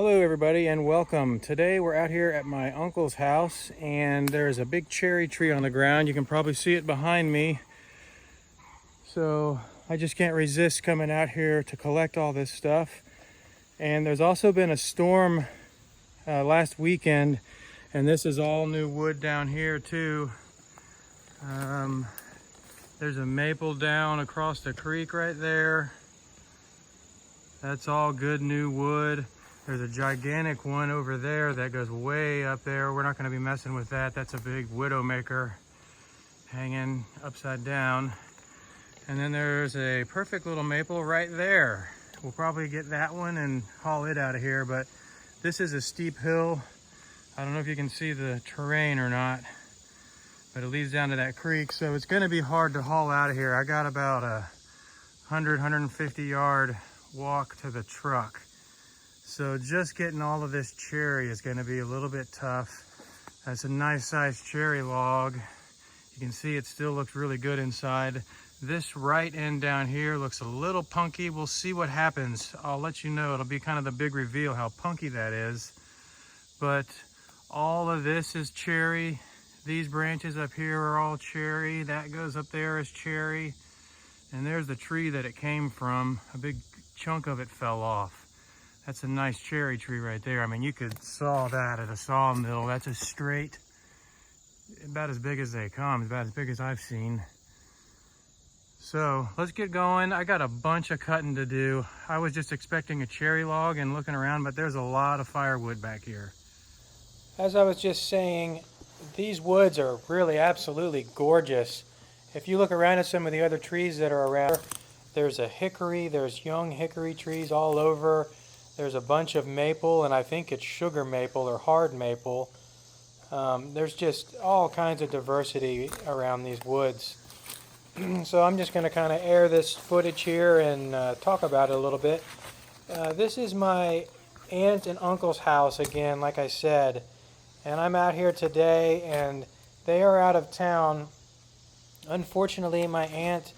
Hello everybody and welcome. Today we're out here at my uncle's house and there's a big cherry tree on the ground. You can probably see it behind me. So I just can't resist coming out here to collect all this stuff. And there's also been a storm last weekend, and this is all new wood down here too. There's a maple down across the creek right there. That's all good new wood. There's a gigantic one over there that goes way up there. We're not going to be messing with that. That's a big widowmaker hanging upside down. And then there's a perfect little maple right there. We'll probably get that one and haul it out of here, but this is a steep hill. I don't know if you can see the terrain or not, but it leads down to that creek, so it's going to be hard to haul out of here. I got about a 150 yard walk to the truck. So just getting all of this cherry is going to be a little bit tough. That's a nice sized cherry log. You can see it still looks really good inside. This right end down here looks a little punky. We'll see what happens. I'll let you know. It'll be kind of the big reveal how punky that is. But all of this is cherry. These branches up here are all cherry. That goes up there as cherry. And there's the tree that it came from. A big chunk of it fell off. That's a nice cherry tree right there. I mean, you could saw that at a sawmill. That's a straight, about as big as they come, about as big as I've seen. So let's get going. I got a bunch of cutting to do. I was just expecting a cherry log and looking around, but there's a lot of firewood back here. As I was just saying, these woods are really absolutely gorgeous. If you look around at some of the other trees that are around, there's a hickory, there's young hickory trees all over. There's a bunch of maple, and I think it's sugar maple or hard maple. There's just all kinds of diversity around these woods. So I'm just going to kind of air this footage here and talk about it a little bit. This is my aunt and uncle's house again, like I said. And I'm out here today, and they are out of town. Unfortunately, my aunt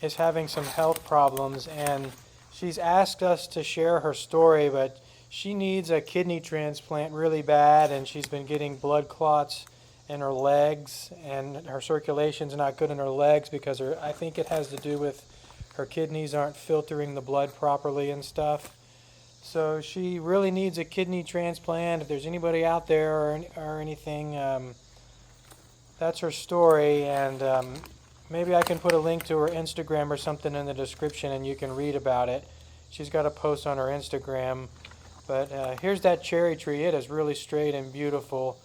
is having some health problems, and she's asked us to share her story, but she needs a kidney transplant really bad, and she's been getting blood clots in her legs, and her circulation's not good in her legs because I think it has to do with her kidneys aren't filtering the blood properly and stuff. So she really needs a kidney transplant. If there's anybody out there or anything, that's her story, and maybe I can put a link to her Instagram or something in the description and you can read about it. She's got a post on her Instagram. But here's that cherry tree. It is really straight and beautiful.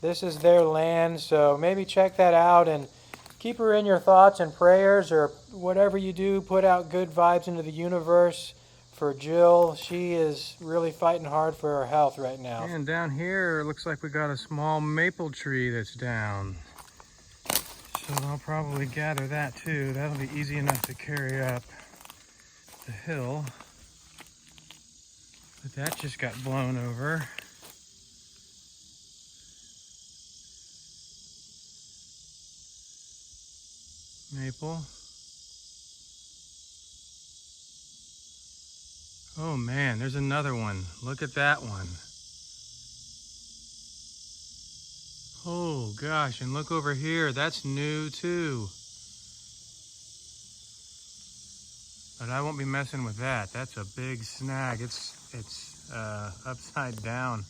This is their land, so maybe check that out and keep her in your thoughts and prayers, or whatever you do, put out good vibes into the universe for Jill. She is really fighting hard for her health right now. And down here, it looks like we got a small maple tree that's down. So I'll probably gather that too. That'll be easy enough to carry up the hill. But that just got blown over. Maple. Oh man, there's another one. Look at that one. Oh gosh, and look over here, that's new too. But I won't be messing with that. That's a big snag. It's upside down.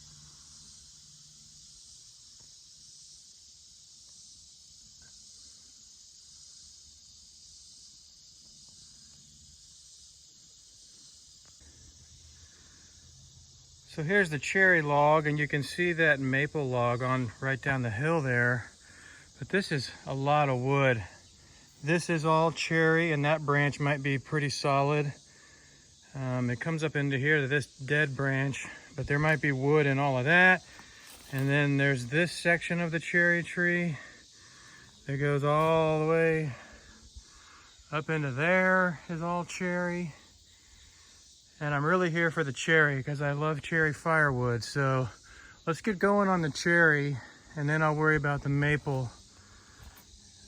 So here's the cherry log, and you can see that maple log on right down the hill there. But this is a lot of wood. This is all cherry, and that branch might be pretty solid. It comes up into here to this dead branch, but there might be wood in all of that. And then there's this section of the cherry tree that goes all the way up into there, is all cherry. And I'm really here for the cherry because I love cherry firewood. So let's get going on the cherry, and then I'll worry about the maple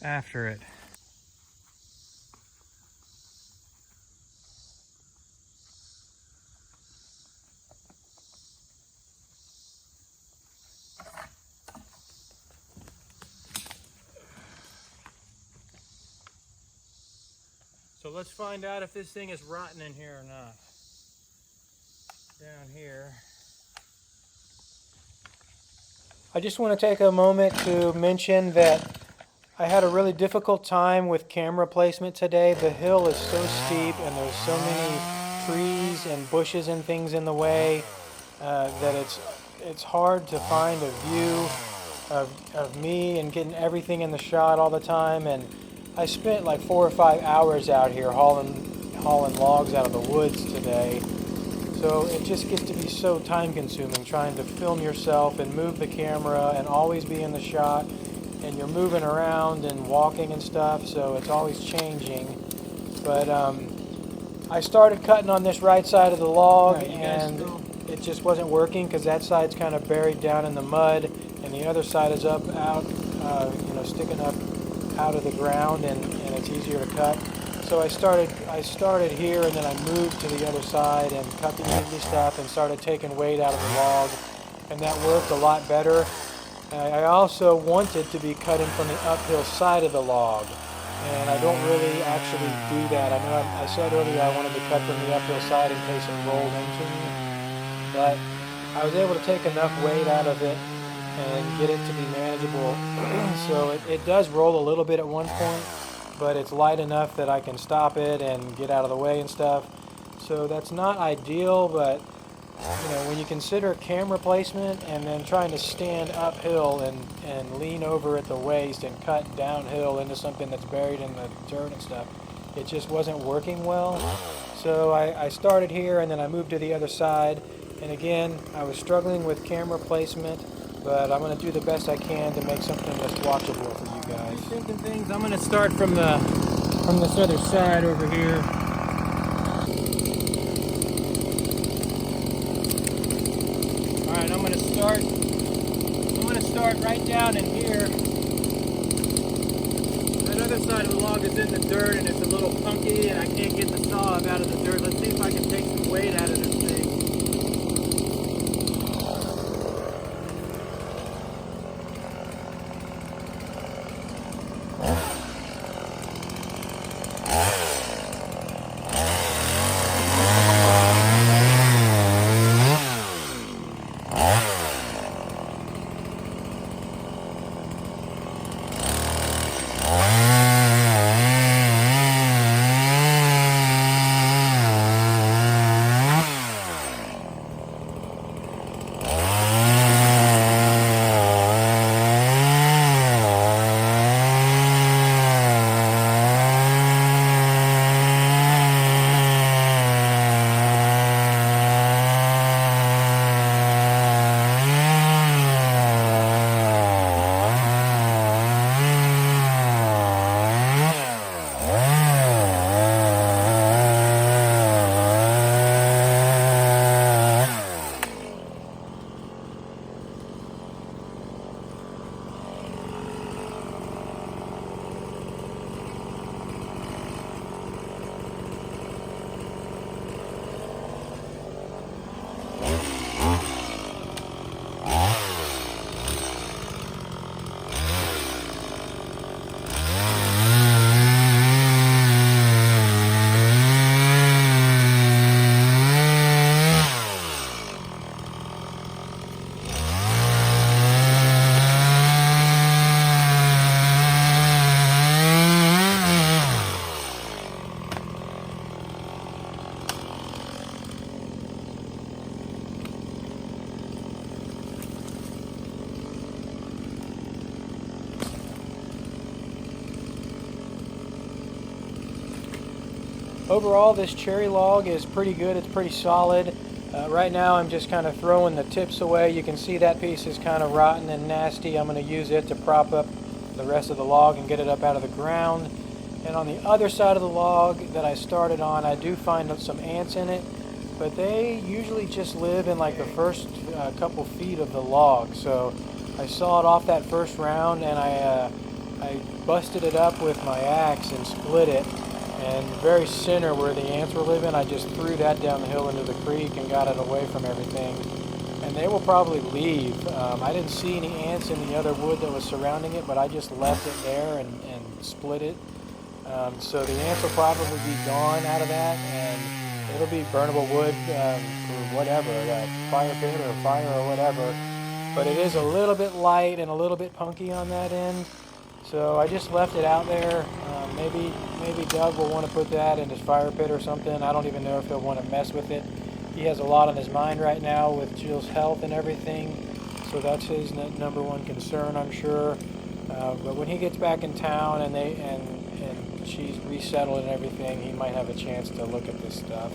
after it. So let's find out if this thing is rotten in here or not. Down here. I just want to take a moment to mention that I had a really difficult time with camera placement today. The hill is so steep and there's so many trees and bushes and things in the way that it's hard to find a view of me and getting everything in the shot all the time. And I spent like 4 or 5 hours out here hauling logs out of the woods today. So it just gets to be so time consuming trying to film yourself and move the camera and always be in the shot, and you're moving around and walking and stuff, so it's always changing. But I started cutting on this right side of the log, and it just wasn't working because that side's kind of buried down in the mud and the other side is up out, sticking up out of the ground, and it's easier to cut. So I started here, and then I moved to the other side and cut the easy stuff and started taking weight out of the log, and that worked a lot better. I also wanted to be cutting from the uphill side of the log, and I don't really actually do that. I know I said earlier I wanted to cut from the uphill side in case it rolled into me, but I was able to take enough weight out of it and get it to be manageable. So it does roll a little bit at one point, but it's light enough that I can stop it and get out of the way and stuff. So that's not ideal, but when you consider camera placement and then trying to stand uphill and lean over at the waist and cut downhill into something that's buried in the dirt and stuff, it just wasn't working well. So I started here and then I moved to the other side, and again I was struggling with camera placement, but I'm going to do the best I can to make something that's watchable for you guys. Thinking things, I'm going to start from this other side over here. Alright, I'm going to start right down in here. That other side of the log is in the dirt and it's a little funky and I can't get the saw out of the dirt. Let's see if I can take some weight out of this thing. Overall, this cherry log is pretty good. It's pretty solid. Right now I'm just kind of throwing the tips away. You can see that piece is kind of rotten and nasty. I'm going to use it to prop up the rest of the log and get it up out of the ground. And on the other side of the log that I started on, I do find some ants in it, but they usually just live in like the first couple feet of the log. So I sawed off that first round and I busted it up with my axe and split it. And very center where the ants were living, I just threw that down the hill into the creek and got it away from everything. And they will probably leave. I didn't see any ants in the other wood that was surrounding it, but I just left it there and split it. So the ants will probably be gone out of that, and it'll be burnable wood for whatever, fire pit or fire or whatever. But it is a little bit light and a little bit punky on that end. So I just left it out there. Maybe Doug will want to put that in his fire pit or something. I don't even know if he'll want to mess with it. He has a lot on his mind right now with Jill's health and everything. So that's his number one concern, I'm sure. But when he gets back in town and she's resettled and everything, he might have a chance to look at this stuff.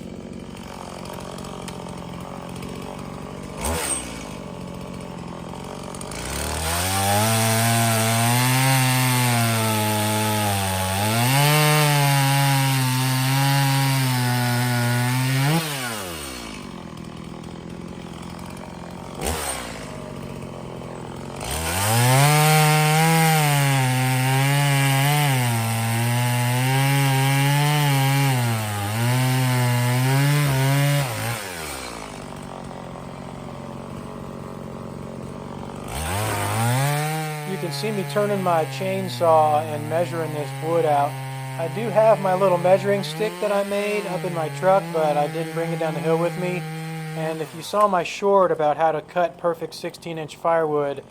You can see me turning my chainsaw and measuring this wood out. I do have my little measuring stick that I made up in my truck, but I didn't bring it down the hill with me. And if you saw my short about how to cut perfect 16-inch firewood,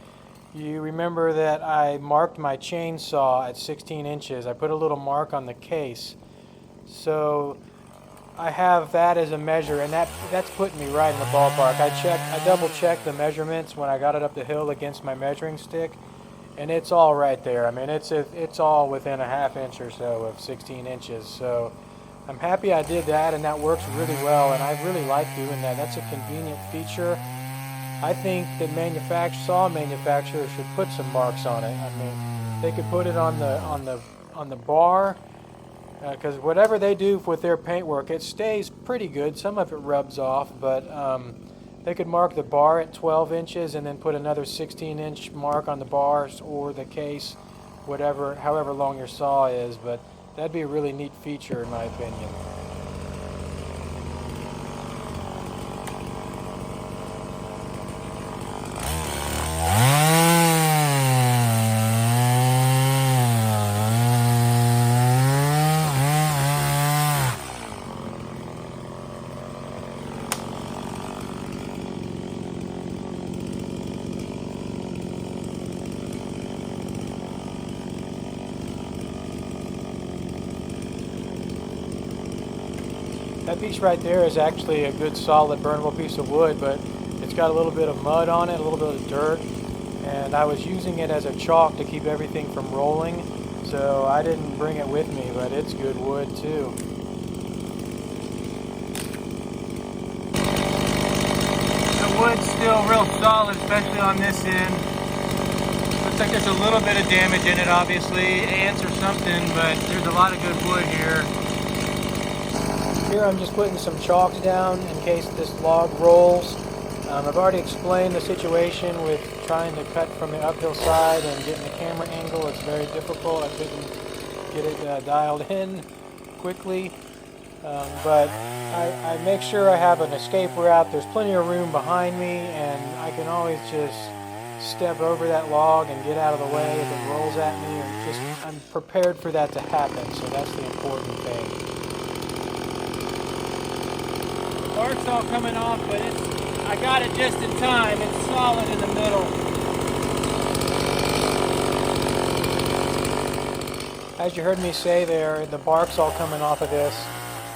you remember that I marked my chainsaw at 16 inches. I put a little mark on the case. So I have that as a measure, and that's putting me right in the ballpark. I double-checked the measurements when I got it up the hill against my measuring stick, and it's all right there. I mean, it's all within a half inch or so of 16 inches. So I'm happy I did that, and that works really well, and I really like doing that. That's a convenient feature. I think that saw manufacturers should put some marks on it. I mean, they could put it on the bar, because whatever they do with their paintwork, it stays pretty good. Some of it rubs off, but they could mark the bar at 12 inches and then put another 16-inch mark on the bars or the case, however long your saw is. But that'd be a really neat feature, in my opinion. That piece right there is actually a good solid burnable piece of wood, but it's got a little bit of mud on it, a little bit of dirt, and I was using it as a chalk to keep everything from rolling, so I didn't bring it with me, but it's good wood too. The wood's still real solid, especially on this end. Looks like there's a little bit of damage in it, obviously, ants or something, but there's a lot of good wood here. Here I'm just putting some chalks down in case this log rolls. I've already explained the situation with trying to cut from the uphill side and getting the camera angle. It's very difficult. I couldn't get it dialed in quickly. But I make sure I have an escape route. There's plenty of room behind me, and I can always just step over that log and get out of the way if it rolls at me. Or I'm prepared for that to happen, so that's the important thing. Bark's all coming off, but I got it just in time. It's solid in the middle. As you heard me say there, the bark's all coming off of this,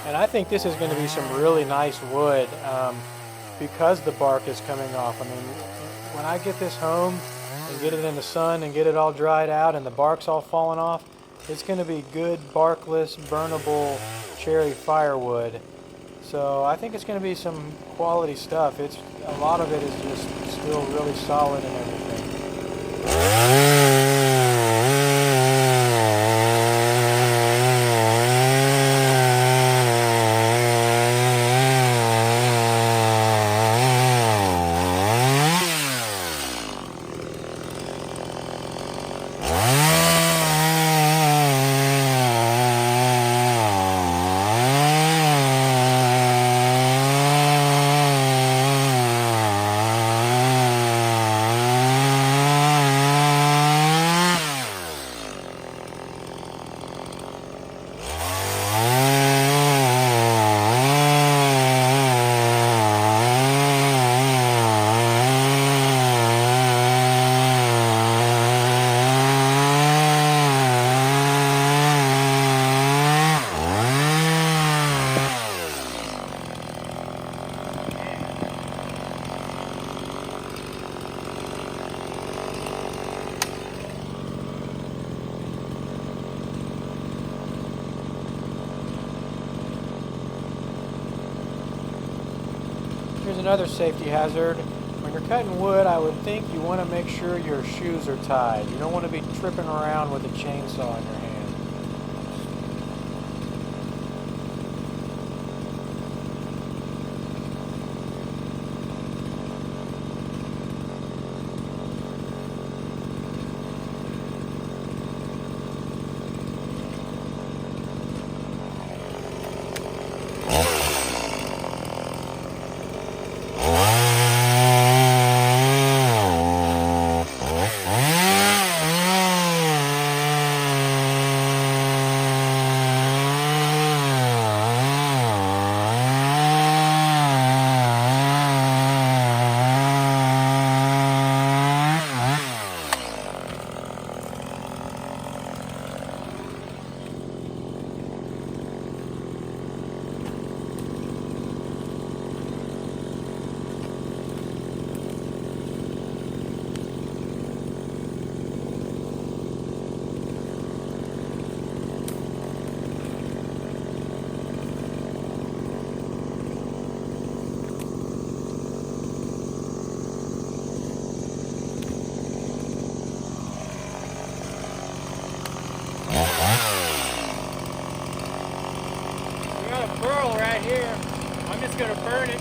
and I think this is going to be some really nice wood because the bark is coming off. I mean, when I get this home and get it in the sun and get it all dried out and the bark's all falling off, it's going to be good barkless, burnable cherry firewood. So I think it's going to be some quality stuff. A lot of it is just still really solid and everything. another safety hazard. When you're cutting wood, I would think you want to make sure your shoes are tied. You don't want to be tripping around with a chainsaw in your hand. Here. I'm just going to burn it.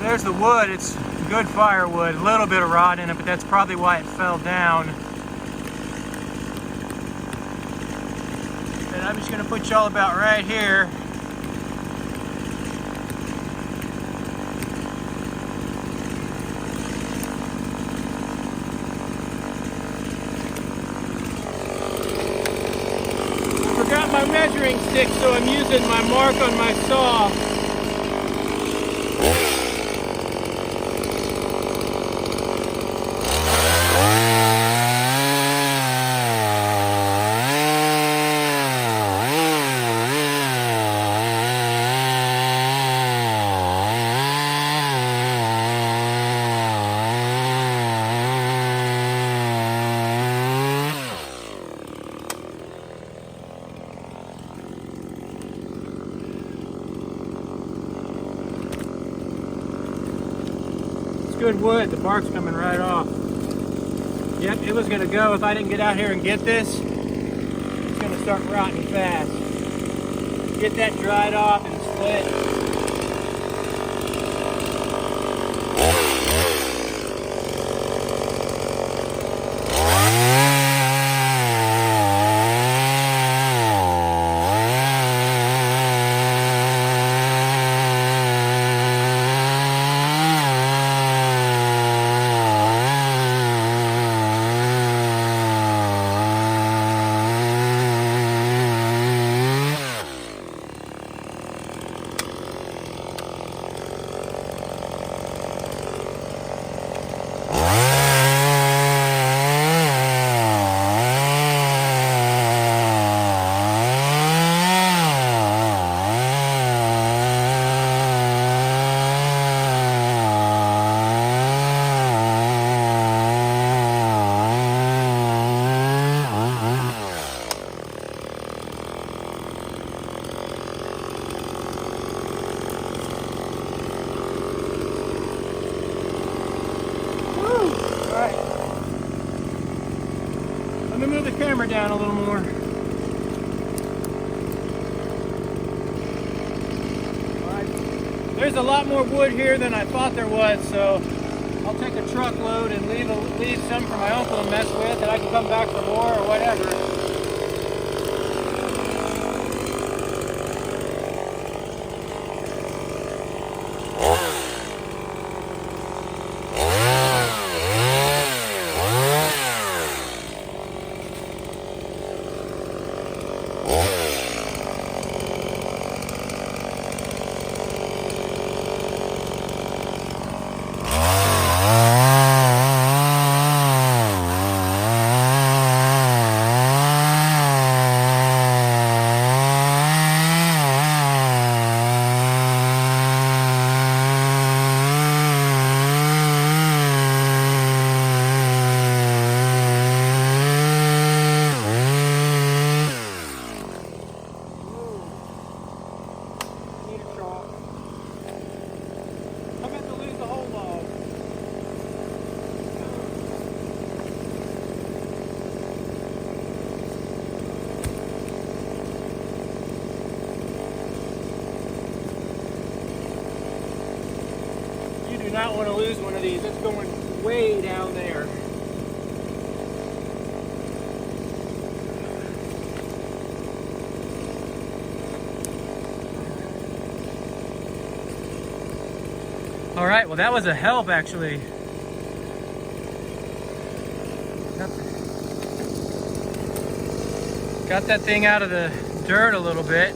There's the wood. It's good firewood. A little bit of rot in it, but that's probably why it fell down. And I'm just going to put y'all about right here. I forgot my measuring stick, so I'm using my mark on my saw. Good wood, the bark's coming right off. Yep, it was gonna go if I didn't get out here and get this. It's gonna start rotting fast. Get that dried off and split. move the camera down a little more. Alright, there's a lot more wood here than I thought there was, so I'll take a truckload and leave some for my uncle to mess with, and I can come back for more or whatever. Do not want to lose one of these. It's going way down there. All right, well that was a help actually. Got that thing out of the dirt a little bit.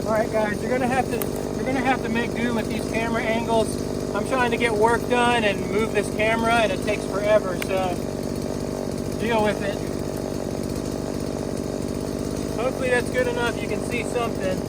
All right, guys, you're gonna have to make do with these camera angles. I'm trying to get work done and move this camera, and it takes forever. So deal with it. Hopefully that's good enough. You can see something.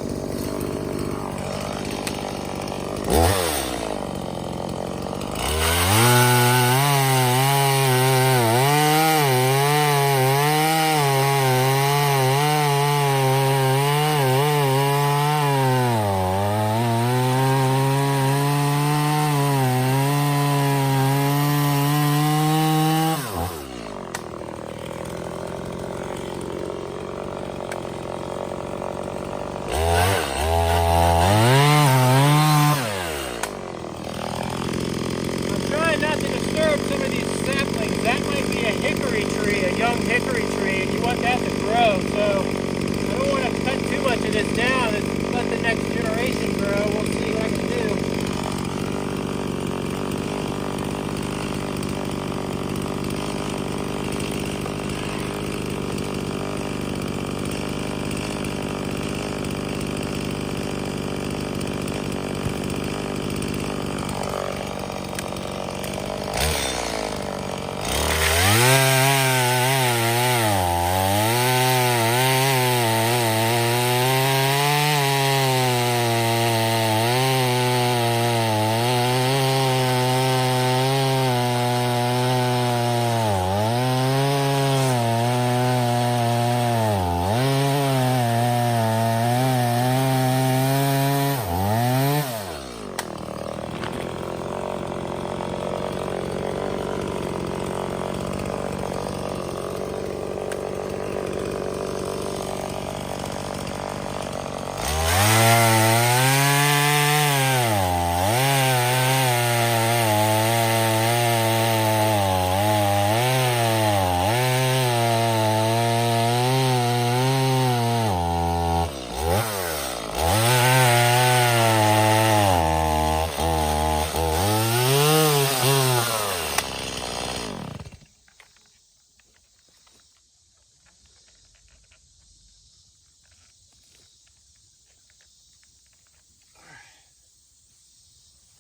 Some of these saplings, that might be a hickory tree, a young hickory tree, and you want that to grow. So I don't want to cut too much of this down and let the next generation grow. We'll see what I can do.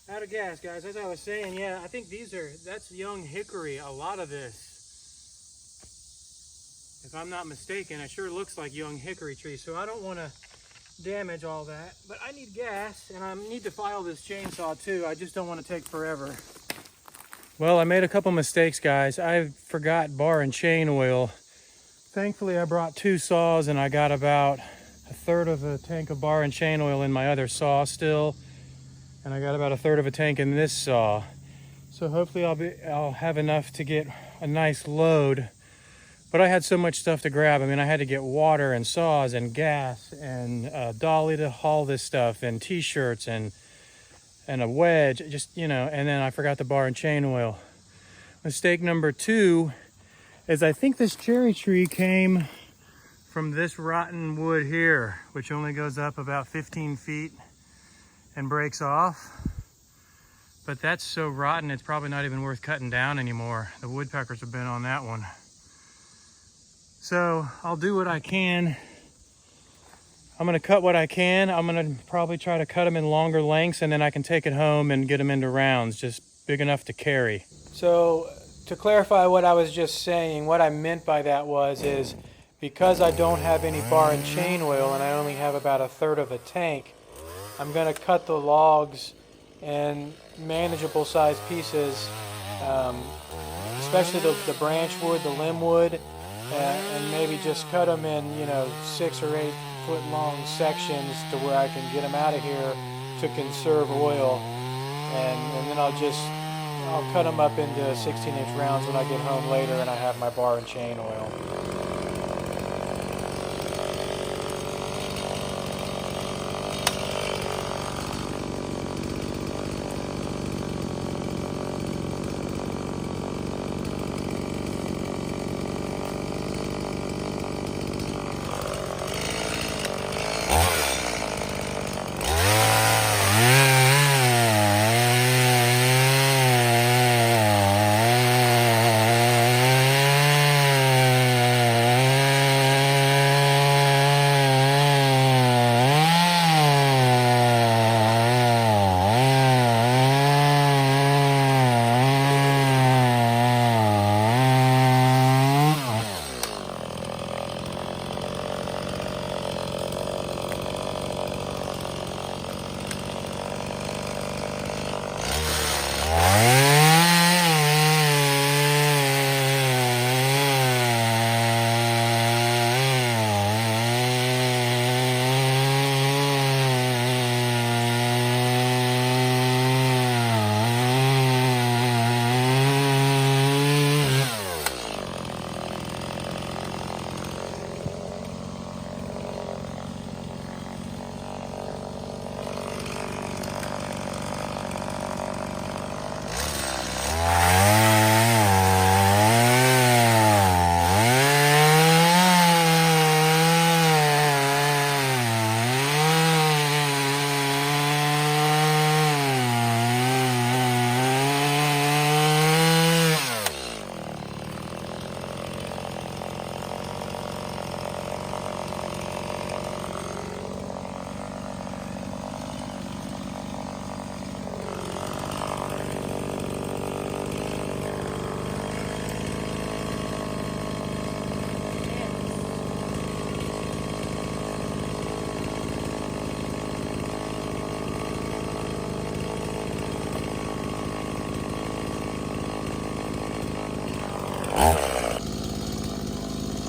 Out of gas, guys. As I was saying, yeah, I think that's young hickory, a lot of this. If I'm not mistaken, it sure looks like young hickory tree, so I don't want to damage all that. But I need gas, and I need to file this chainsaw too. I just don't want to take forever. Well, I made a couple mistakes, guys. I forgot bar and chain oil. Thankfully, I brought 2 saws, and I got about 1/3 of a tank of bar and chain oil in my other saw still. And I got about 1/3 of a tank in this saw. So hopefully I'll have enough to get a nice load. But I had so much stuff to grab. I mean, I had to get water and saws and gas and a dolly to haul this stuff and t-shirts and a wedge, just, you know, and then I forgot the bar and chain oil. Mistake number 2 is I think this cherry tree came from this rotten wood here, which only goes up about 15 feet and breaks off. But that's so rotten, it's probably not even worth cutting down anymore. The woodpeckers have been on that one. So I'll do what I can. I'm gonna cut what I can. I'm gonna probably try to cut them in longer lengths, and then I can take it home and get them into rounds, just big enough to carry. So to clarify what I was just saying, what I meant by that is because I don't have any bar and chain oil and I only have about 1/3 of a tank, I'm gonna cut the logs in manageable sized pieces, especially the branch wood, the limb wood, and maybe just cut them in, 6 or 8 foot long sections to where I can get them out of here to conserve oil, and then I'll cut them up into 16-inch rounds when I get home later and I have my bar and chain oil.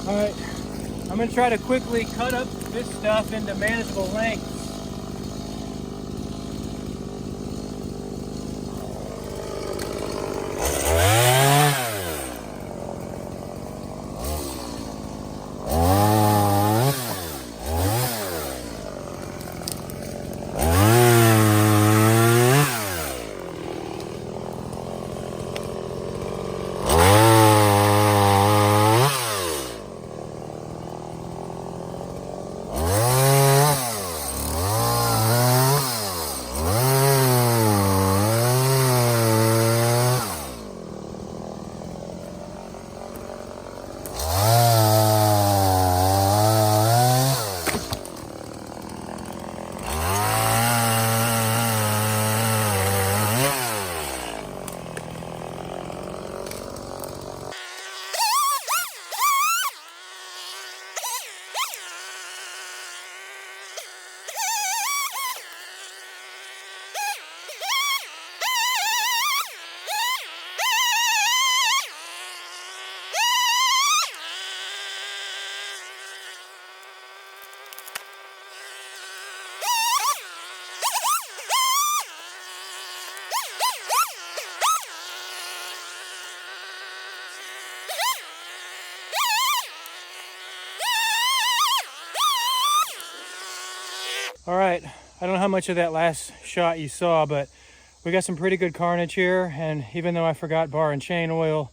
Alright, I'm going to try to quickly cut up this stuff into manageable lengths. All right, I don't know how much of that last shot you saw, but we got some pretty good carnage here, and even though I forgot bar and chain oil,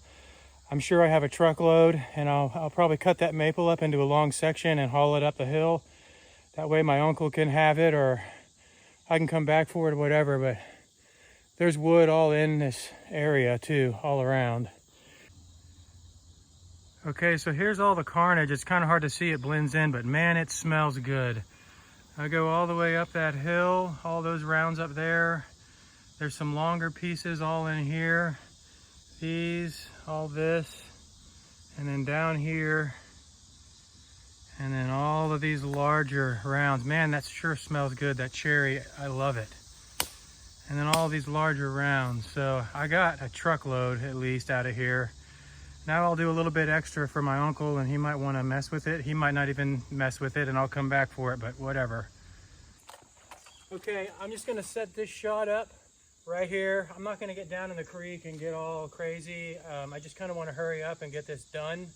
I'm sure I have a truckload, and I'll probably cut that maple up into a long section and haul it up the hill. That way my uncle can have it, or I can come back for it or whatever, but there's wood all in this area too, all around. Okay, so here's all the carnage. It's kind of hard to see, it blends in, but man, it smells good. I go all the way up that hill, all those rounds up there. There's some longer pieces all in here. These, all this, and then down here, and then all of these larger rounds. Man, that sure smells good, that cherry, I love it. And then all these larger rounds. So I got a truckload at least out of here. Now I'll do a little bit extra for my uncle, and he might want to mess with it. He might not even mess with it, and I'll come back for it, but whatever. Okay, I'm just gonna set this shot up right here. I'm not gonna get down in the creek and get all crazy. I just kind of want to hurry up and get this done.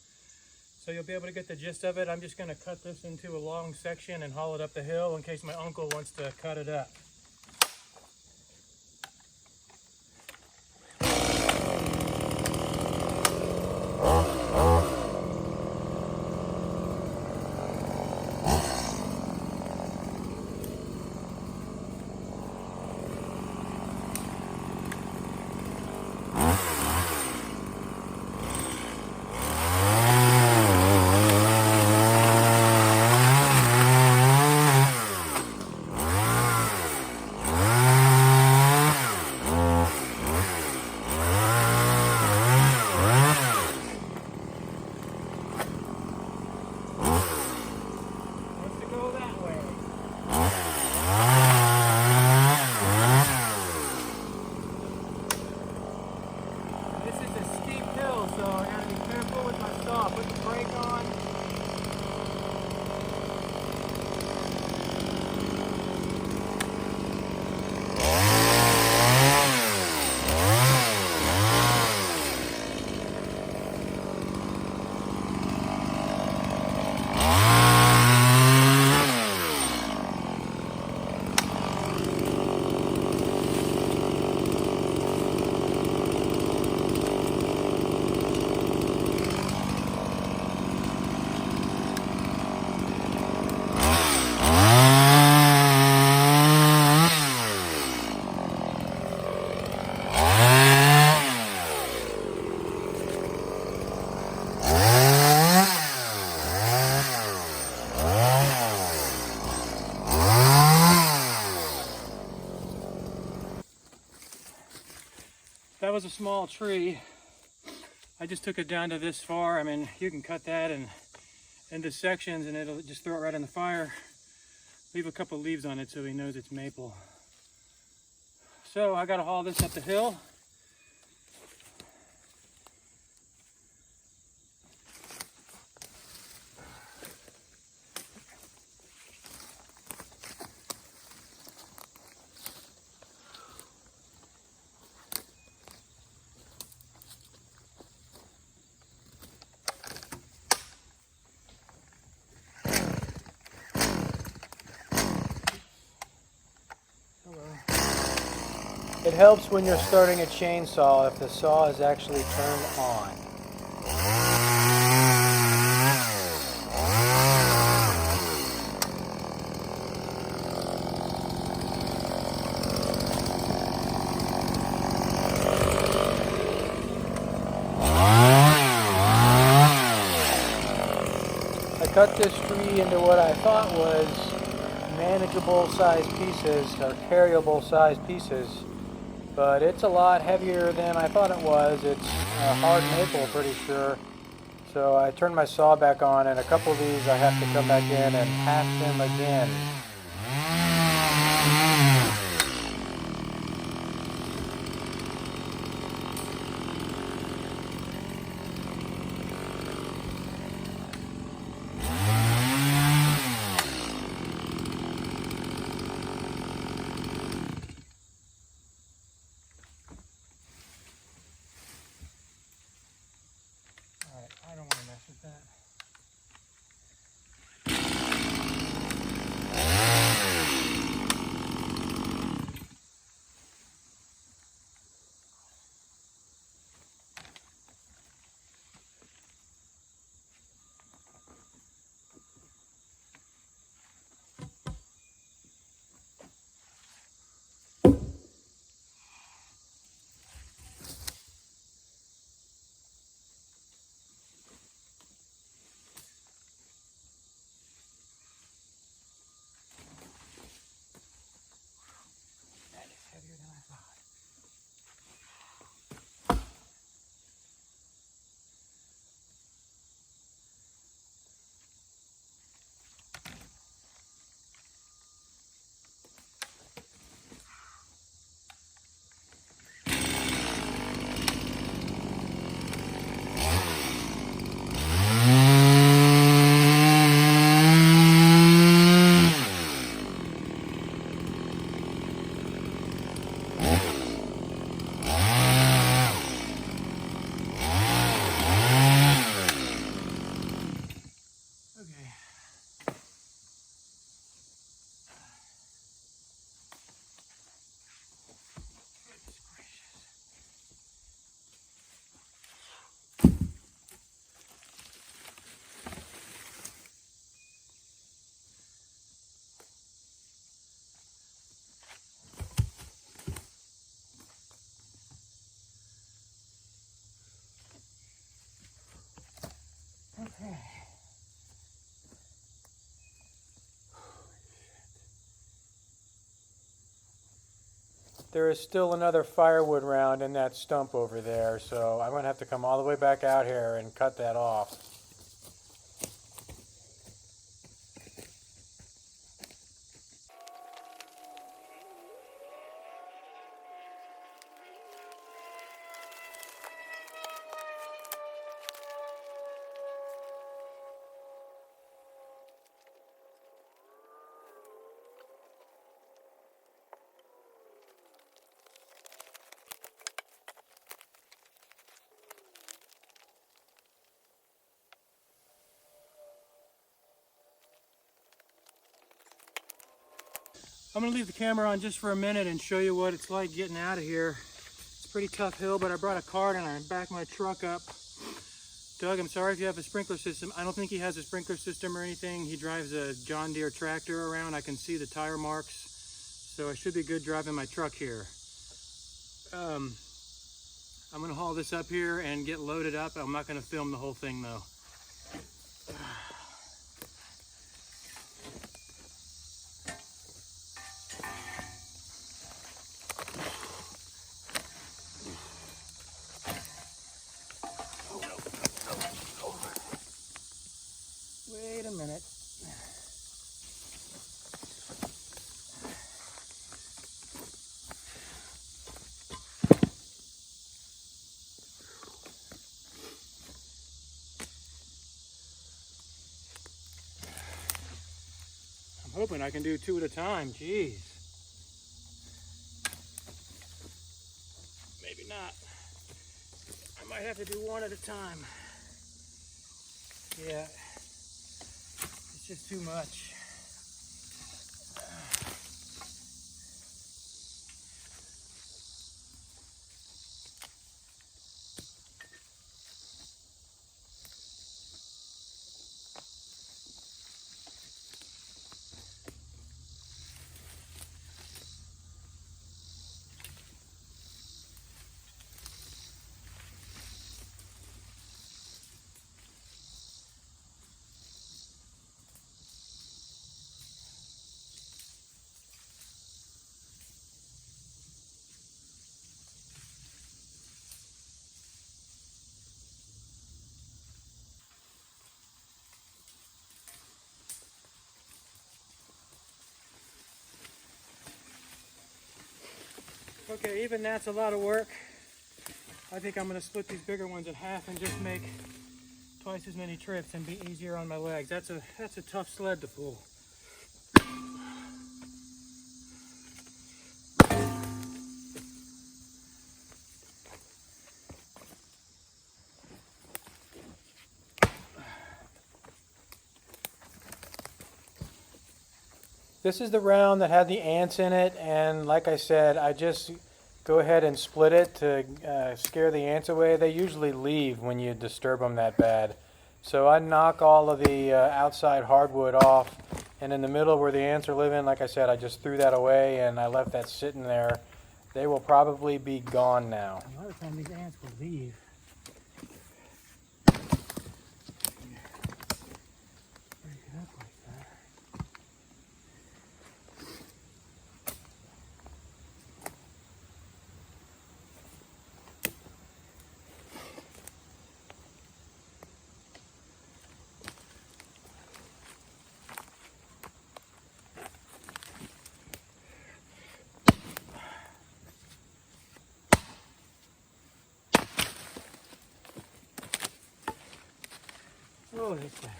So you'll be able to get the gist of it. I'm just gonna cut this into a long section and haul it up the hill in case my uncle wants to cut it up. That was a small tree. I just took it down to this far. I mean, you can cut that into sections and it'll just throw it right in the fire. Leave a couple leaves on it so he knows it's maple. So I gotta haul this up the hill. It helps when you're starting a chainsaw if the saw is actually turned on. I cut this tree into what I thought was manageable sized pieces or carryable sized pieces. But it's a lot heavier than I thought it was. It's a hard maple, pretty sure. So I turned my saw back on, and a couple of these I have to come back in and hack them again. I don't want to mess with that. there is still another firewood round in that stump over there, so I'm going to have to come all the way back out here and cut that off. I'm going to leave the camera on just for a minute and show you what it's like getting out of here. It's a pretty tough hill, but I brought a cart and I backed my truck up. Doug, I'm sorry if you have a sprinkler system. I don't think he has a sprinkler system or anything. He drives a John Deere tractor around. I can see the tire marks, so I should be good driving my truck here. I'm going to haul this up here and get loaded up. I'm not going to film the whole thing though. Wait a minute. I'm hoping I can do 2 at a time. Jeez. Maybe not. I might have to do 1 at a time. Yeah. It's just too much. Okay, even that's a lot of work. I think I'm going to split these bigger ones in half and just make twice as many trips and be easier on my legs. That's a tough sled to pull. This is the round that had the ants in it, and like I said, I just go ahead and split it to scare the ants away. They usually leave when you disturb them that bad. So I knock all of the outside hardwood off, and in the middle where the ants are living, like I said, I just threw that away and I left that sitting there. They will probably be gone now. A lot of times these ants will leave. Oh, that's better.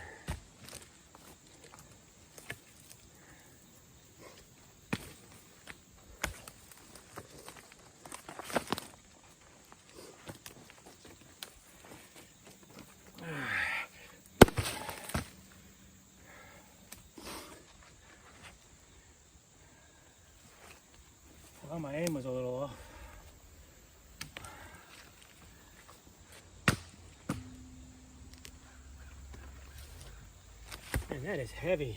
Well, my aim was a little off. Man, that is heavy.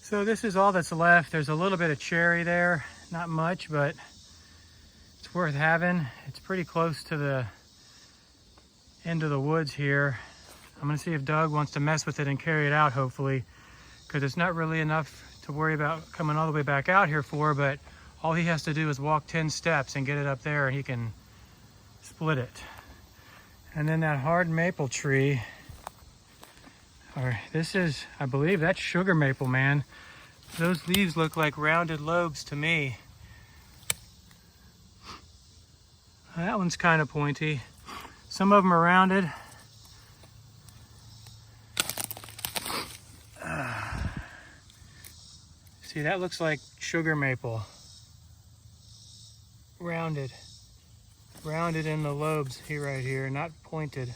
So this is all that's left. There's a little bit of cherry there, not much, but it's worth having. It's pretty close to the end of the woods here. I'm gonna see if Doug wants to mess with it and carry it out, hopefully, because it's not really enough to worry about coming all the way back out here for, but all he has to do is walk 10 steps and get it up there and he can split it. And then that hard maple tree, or this is, I believe that's sugar maple, man. Those leaves look like rounded lobes to me. That one's kind of pointy. Some of them are rounded. See, that looks like sugar maple. Rounded. Rounded in the lobes here, right here, not pointed.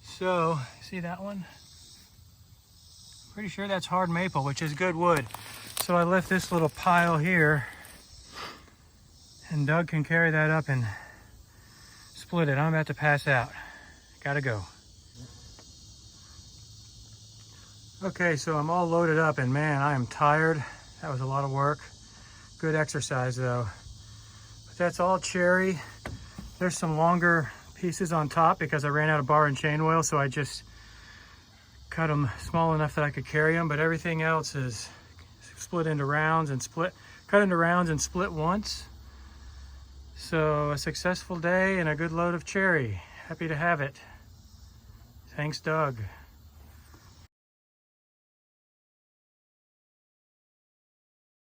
So, see that one? Pretty sure that's hard maple, which is good wood. So I left this little pile here, and Doug can carry that up and split it. I'm about to pass out. Gotta go. Okay, so I'm all loaded up, and man, I am tired. That was a lot of work. Good exercise though. But that's all cherry. There's some longer pieces on top because I ran out of bar and chain oil, so I just cut them small enough that I could carry them, but everything else is split into rounds and cut into rounds and split once. So a successful day and a good load of cherry. Happy to have it. Thanks, Doug.